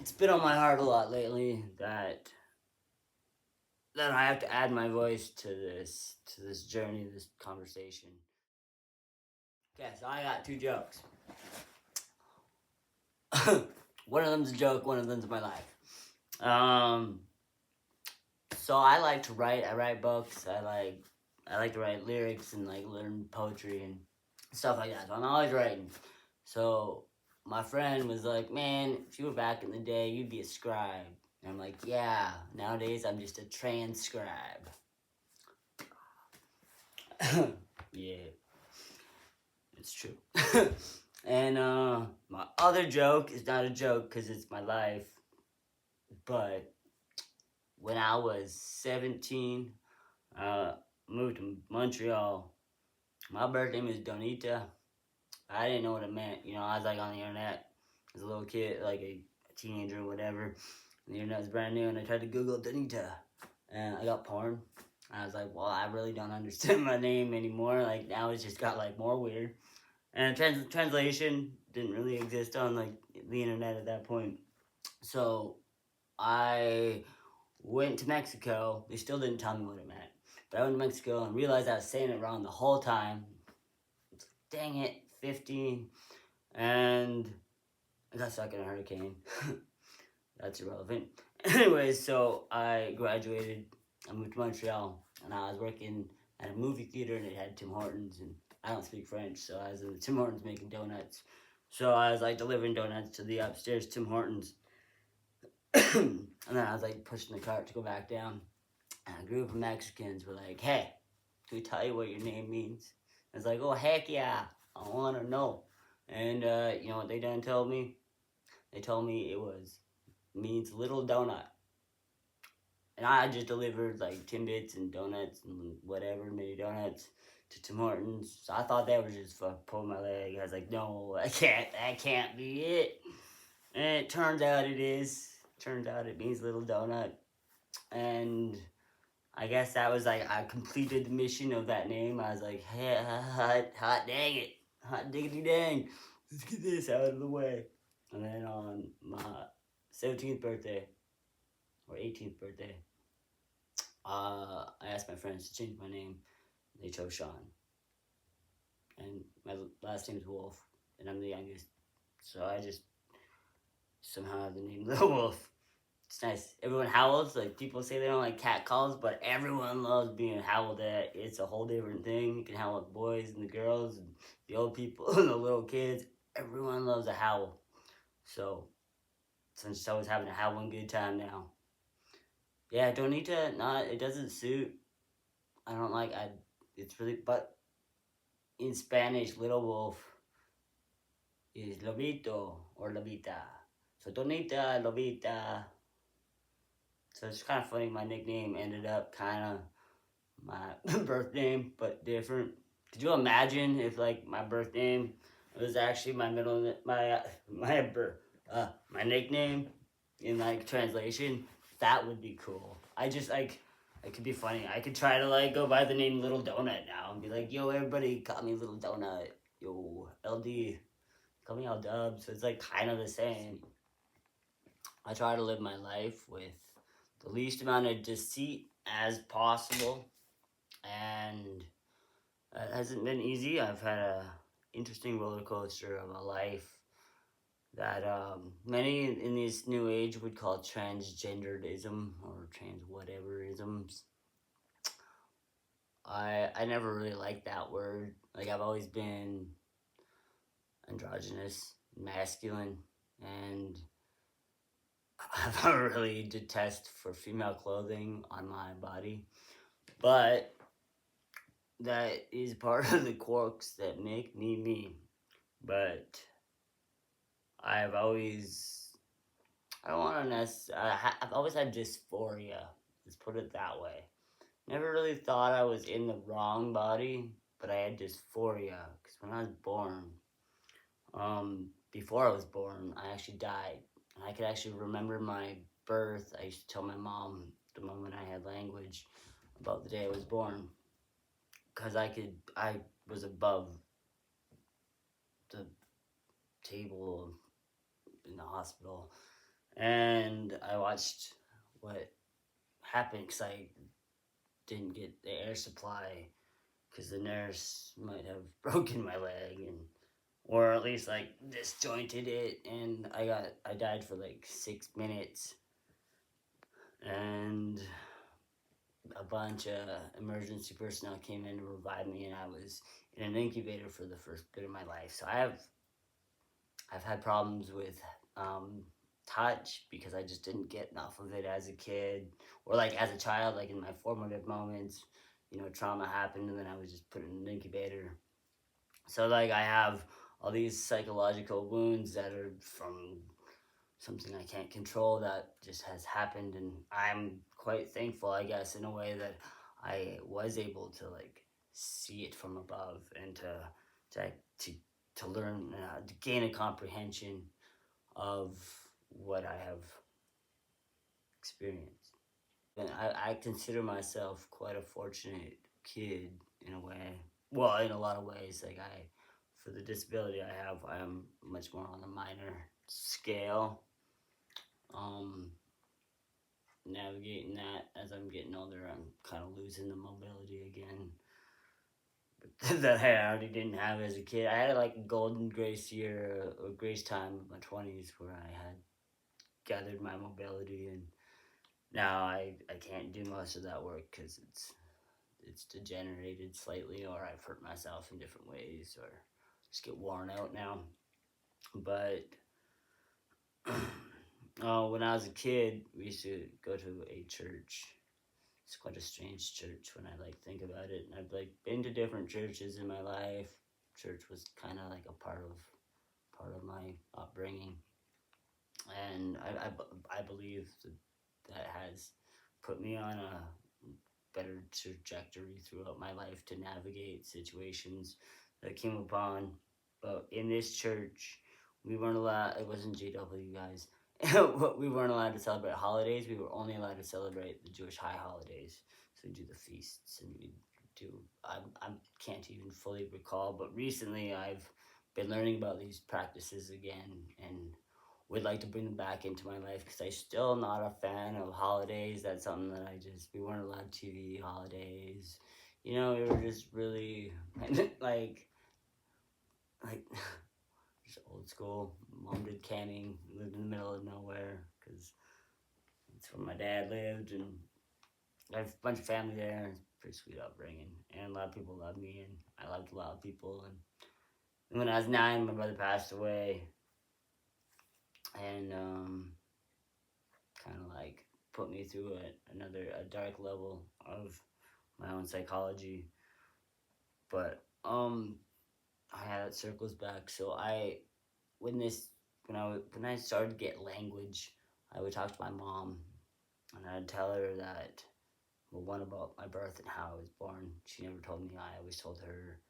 it's been on my heart a lot lately that I have to add my voice to this journey, this conversation. Okay, so I got two jokes. One of them's a joke, one of them's my life. Um, so I like to write. I write books. I like to write lyrics and like learn poetry and stuff like that. So I'm always writing. So my friend was like, "Man, if you were back in the day, you'd be a scribe." And I'm like, "Yeah, nowadays I'm just a transcribe." Yeah, it's true. And my other joke is not a joke because it's my life. But when I was 17, moved to Montreal. My birth name is Donita. I didn't know what it meant. You know, I was like on the internet as a little kid, like a teenager or whatever. And the internet was brand new, and I tried to Google Donita, and I got porn. I was like, well, I really don't understand my name anymore. Like now it's just got like more weird. And translation didn't really exist on like the internet at that point. So I went to Mexico. They still didn't tell me what it meant. But I went to Mexico and realized I was saying it wrong the whole time. Dang it, 15. And I got stuck in a hurricane. That's irrelevant. Anyways, so I graduated. I moved to Montreal. And I was working at a movie theater and it had Tim Hortons. And I don't speak French, so I was in the Tim Hortons making donuts. So I was like delivering donuts to the upstairs Tim Hortons. And then I was like pushing the cart to go back down. And a group of Mexicans were like, "Hey, can we tell you what your name means?" I was like, "Oh, heck yeah, I want to know." And you know what they done told me? They told me means little donut. And I just delivered like Timbits and donuts and whatever, mini donuts to Tim Hortons. So I thought that was just for pulling my leg. I was like, "No, that can't be it." And it turns out it is. Turns out it means little donut. And I guess that was like I completed the mission of that name. I was like, "Hey, hot dang it, hot diggity dang, let's get this out of the way." And then on my 17th birthday or 18th birthday, I asked my friends to change my name. They chose Sean, and my last name is Wolf, and I'm the youngest, so I just somehow have the name Little Wolf. It's nice. Everyone howls. Like people say they don't like cat calls, but everyone loves being howled at. It's a whole different thing. You can howl at the boys and the girls and the old people and the little kids. Everyone loves a howl. So since I was having a howling good time now. Yeah, I don't need to. Not. It doesn't suit. I don't like. I. It's really. But in Spanish, little wolf is lobito or lobita. So Donita, lobita. So it's kind of funny. My nickname ended up kind of my birth name, but different. Could you imagine if like my birth name was actually my middle my nickname in like translation? That would be cool. I just like it could be funny. I could try to like go by the name Little Donut now and be like, "Yo, everybody, call me Little Donut." Yo, LD, call me L Dub. So it's like kind of the same. I try to live my life with the least amount of deceit as possible, and it hasn't been easy. I've had a interesting roller coaster of a life that many in this new age would call transgenderism or trans whateverisms. I never really liked that word. Like I've always been androgynous, masculine, and I have a really detest for female clothing on my body. But that is part of the quirks that make me me. But I've always, I don't want to I've always had dysphoria. Let's put it that way. Never really thought I was in the wrong body, but I had dysphoria because when I was born, before I was born, I actually died. And I could actually remember my birth. I used to tell my mom the moment I had language about the day I was born because I was above the table in the hospital. and I watched what happened because I didn't get the air supply because the nurse might have broken my leg and or at least like disjointed it, and I died for like 6 minutes, and a bunch of emergency personnel came in to revive me, and I was in an incubator for the first bit of my life. So I've had problems with touch because I just didn't get enough of it as a kid or like as a child, like in my formative moments. Trauma happened, and then I was just put in an incubator. So like I have all these psychological wounds that are from something I can't control that just has happened, and I'm quite thankful, I guess, in a way that I was able to like see it from above and to to, to learn, to gain a comprehension of what I have experienced. And I consider myself quite a fortunate kid in a way. Well, in a lot of ways, like for the disability I have, I am much more on a minor scale. Um, Navigating that as I'm getting older, I'm kind of losing the mobility again that I already didn't have as a kid. I had like a golden grace year or grace time of my 20s where I had gathered my mobility, and now I can't do most of that work because it's degenerated slightly, or I've hurt myself in different ways, or just get worn out now. But when I was a kid, we used to go to a church. It's quite a strange church when I like think about it. And I've like been to different churches in my life. Church was kind of like a part of my upbringing, and I believe that has put me on a better trajectory throughout my life to navigate situations that came upon. But in this church, we weren't allowed. It wasn't JW, guys. We weren't allowed to celebrate holidays. We were only allowed to celebrate the Jewish high holidays. So we do the feasts, and we do. I can't even fully recall, but recently I've been learning about these practices again, and would like to bring them back into my life because I'm still not a fan of holidays. That's something that we weren't allowed TV holidays. We were just really like just old school. Mom did canning, lived in the middle of nowhere because that's where my dad lived, and I have a bunch of family there. It's a pretty sweet upbringing, and a lot of people love me, and I loved a lot of people. And when I was 9, my brother passed away, and kind of like put me through a dark level of my own psychology. But yeah, it circles back. So when I started to get language, I would talk to my mom, and I'd tell her that, well, one, about my birth and how I was born. She never told me. I always told her.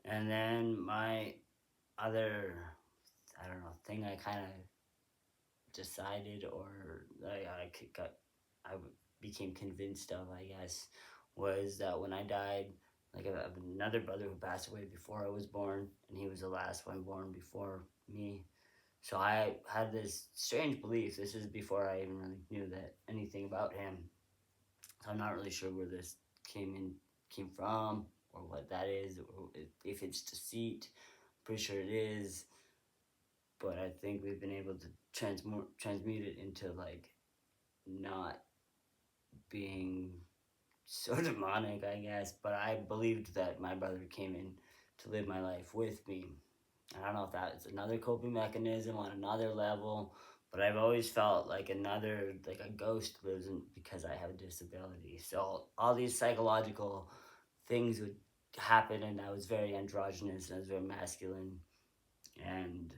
And then my other, I don't know, thing I kind of decided, or I became convinced of, I guess, was that when I died, like I have another brother who passed away before I was born, and he was the last one born before me. So I had this strange belief. This is before I even really knew that anything about him. So I'm not really sure where this came from, or what that is, or if it's deceit. Pretty sure it is, but I think we've been able to transmute it into like not being so demonic, I guess. But I believed that my brother came in to live my life with me. I don't know if that's another coping mechanism on another level, but I've always felt like a ghost lives in because I have a disability. So all these psychological things would happen, and I was very androgynous, and I was very masculine, and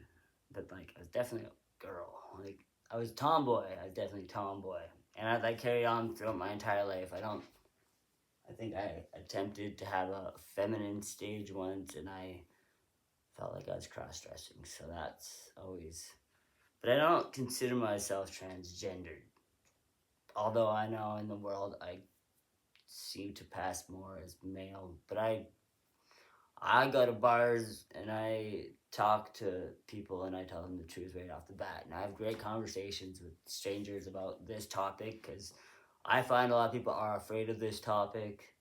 but like I was definitely a girl. Like I was tomboy. I was definitely tomboy, and I carried on throughout my entire life. I think I attempted to have a feminine stage once, and I felt like I was cross dressing. So that's always. But I don't consider myself transgendered. Although I know in the world I seem to pass more as male. But I go to bars and I talk to people and I tell them the truth right off the bat. And I have great conversations with strangers about this topic because I find a lot of people are afraid of this topic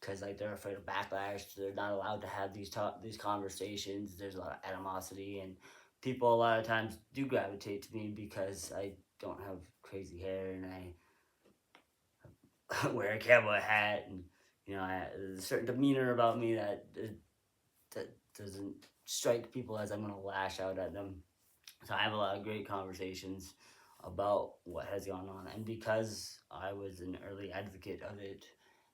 because like they're afraid of backlash. They're not allowed to have these conversations. There's a lot of animosity, and people a lot of times do gravitate to me because I don't have crazy hair and I wear a cowboy hat, and there's a certain demeanor about me that doesn't strike people as I'm gonna lash out at them. So I have a lot of great conversations about what has gone on, and because I was an early advocate of it,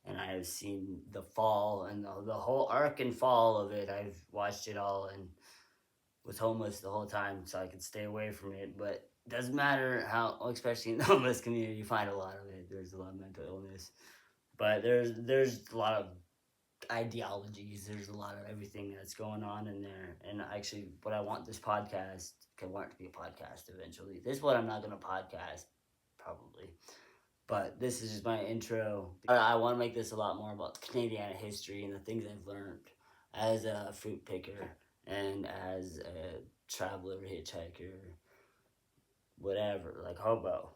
and I have seen the fall and the whole arc and fall of it. I've watched it all and was homeless the whole time, so I could stay away from it. But it doesn't matter how, especially in the homeless community, you find a lot of it. There's a lot of mental illness, but there's a lot of ideologies. There's a lot of everything that's going on in there. And actually, what I want this podcast, I want it to be a podcast eventually. This is what I'm not going to podcast, probably. But this is just my intro. I want to make this a lot more about Canadiana history and the things I've learned as a fruit picker and as a traveler, hitchhiker, whatever, like hobo.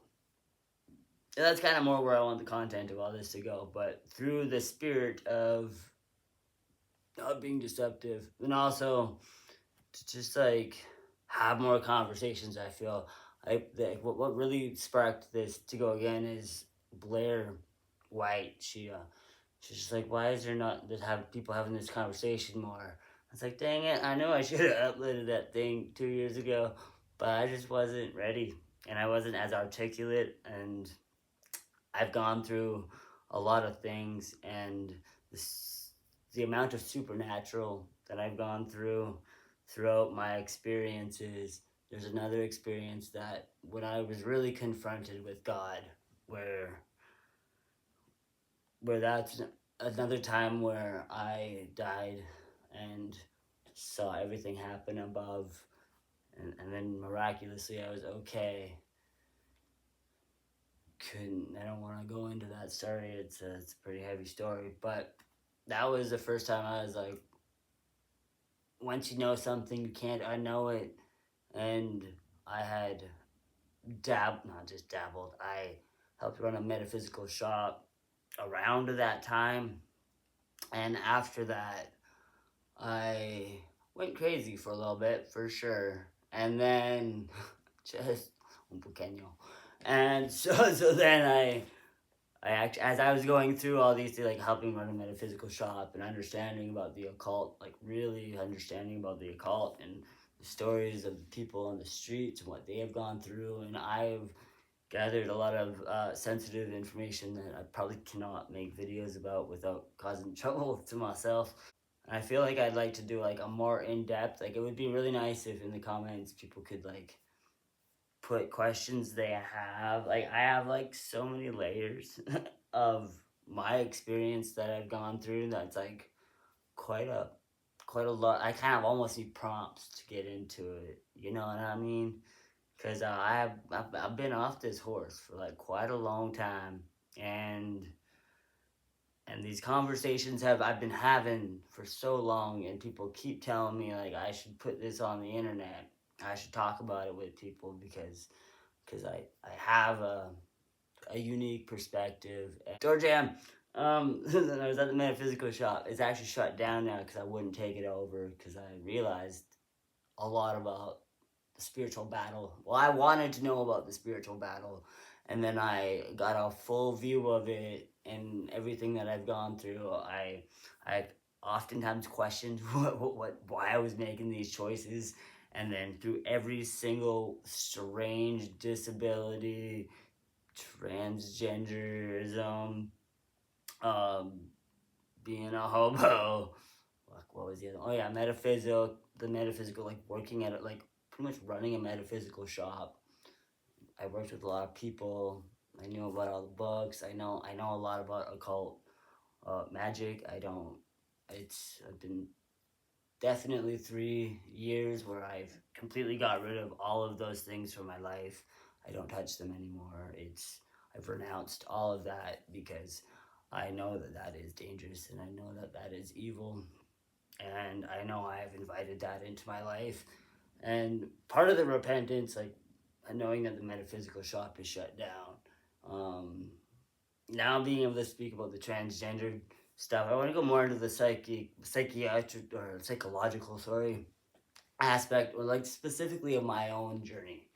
And that's kind of more where I want the content of all this to go. But through the spirit of not being deceptive and also to just like have more conversations, I feel what really sparked this to go again is Blair White. She's just like, why is there not just have people having this conversation more? It's like, dang it, I know I should have uploaded that thing 2 years ago, but I just wasn't ready and I wasn't as articulate, and I've gone through a lot of things, and the amount of supernatural that I've gone through throughout my experiences. There's another experience that when I was really confronted with God, where that's another time where I died and saw everything happen above, and then miraculously I was okay. I don't want to go into that story. It's a pretty heavy story, but that was the first time I was like, once you know something, you can't unknow it. And I had not just dabbled, I helped run a metaphysical shop around that time. And after that, I went crazy for a little bit, for sure. And then, just un pequeño. And so then I actually, as I was going through all these, like helping run a metaphysical shop and understanding about the occult, like really understanding about the occult and the stories of the people on the streets and what they have gone through, and I've gathered a lot of sensitive information that I probably cannot make videos about without causing trouble to myself. And I feel like I'd like to do like a more in-depth, like it would be really nice if in the comments people could like put questions they have. Like I have like so many layers of my experience that I've gone through that's like quite a lot. I kind of almost need prompts to get into it, you know what I mean? Because I've been off this horse for like quite a long time, and these conversations I've been having for so long, and people keep telling me like I should put this on the internet. I should talk about it with people because I have a unique perspective. Door Jam, I was at the metaphysical shop. It's actually shut down now because I wouldn't take it over because I realized a lot about the spiritual battle. Well, I wanted to know about the spiritual battle, and then I got a full view of it and everything that I've gone through. I oftentimes questioned why I was making these choices, and then through every single strange disability, transgenderism, um, being a hobo. What was the other? Oh yeah, the metaphysical, like working at it, like pretty much running a metaphysical shop. I worked with a lot of people. I knew about all the books. I know a lot about occult magic. I've been definitely 3 years where I've completely got rid of all of those things from my life. I don't touch them anymore. I've renounced all of that because I know that is dangerous and I know that is evil. and I know I have invited that into my life. And part of the repentance, like knowing that the metaphysical shop is shut down, now being able to speak about the transgender stuff, I want to go more into the psychiatric or psychological, sorry, aspect, or like specifically of my own journey,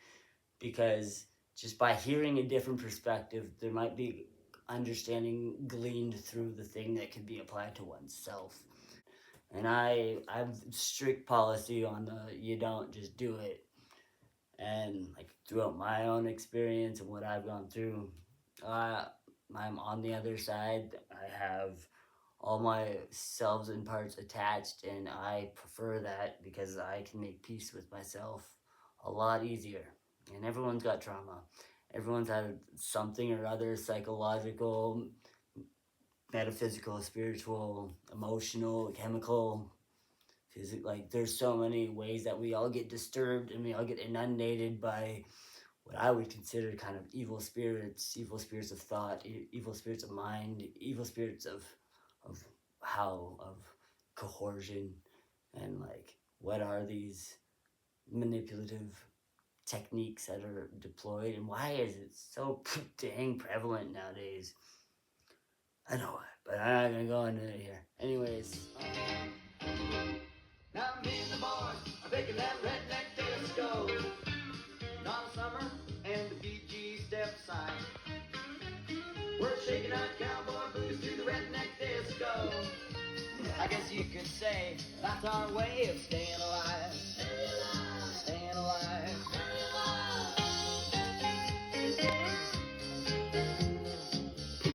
because just by hearing a different perspective, there might be understanding gleaned through the thing that can be applied to oneself. And I have strict policy on the you don't just do it. And like throughout my own experience and what I've gone through, I'm on the other side. I have all my selves and parts attached, and I prefer that because I can make peace with myself a lot easier. And everyone's got trauma. Everyone's had something or other, psychological, metaphysical, spiritual, emotional, chemical, physical. Like there's so many ways that we all get disturbed and we all get inundated by what I would consider kind of evil spirits of thought, evil spirits of mind, evil spirits of of coercion, and like what are these manipulative techniques that are deployed, and why is it so dang prevalent nowadays? I know it, but I'm not gonna go into it here. Anyways. Now me and the boys are picking that redneck disco. Donna Summer and the BG step aside. We're shaking out cowboy blues to the redneck disco. I guess you could say that's our way of staying alive.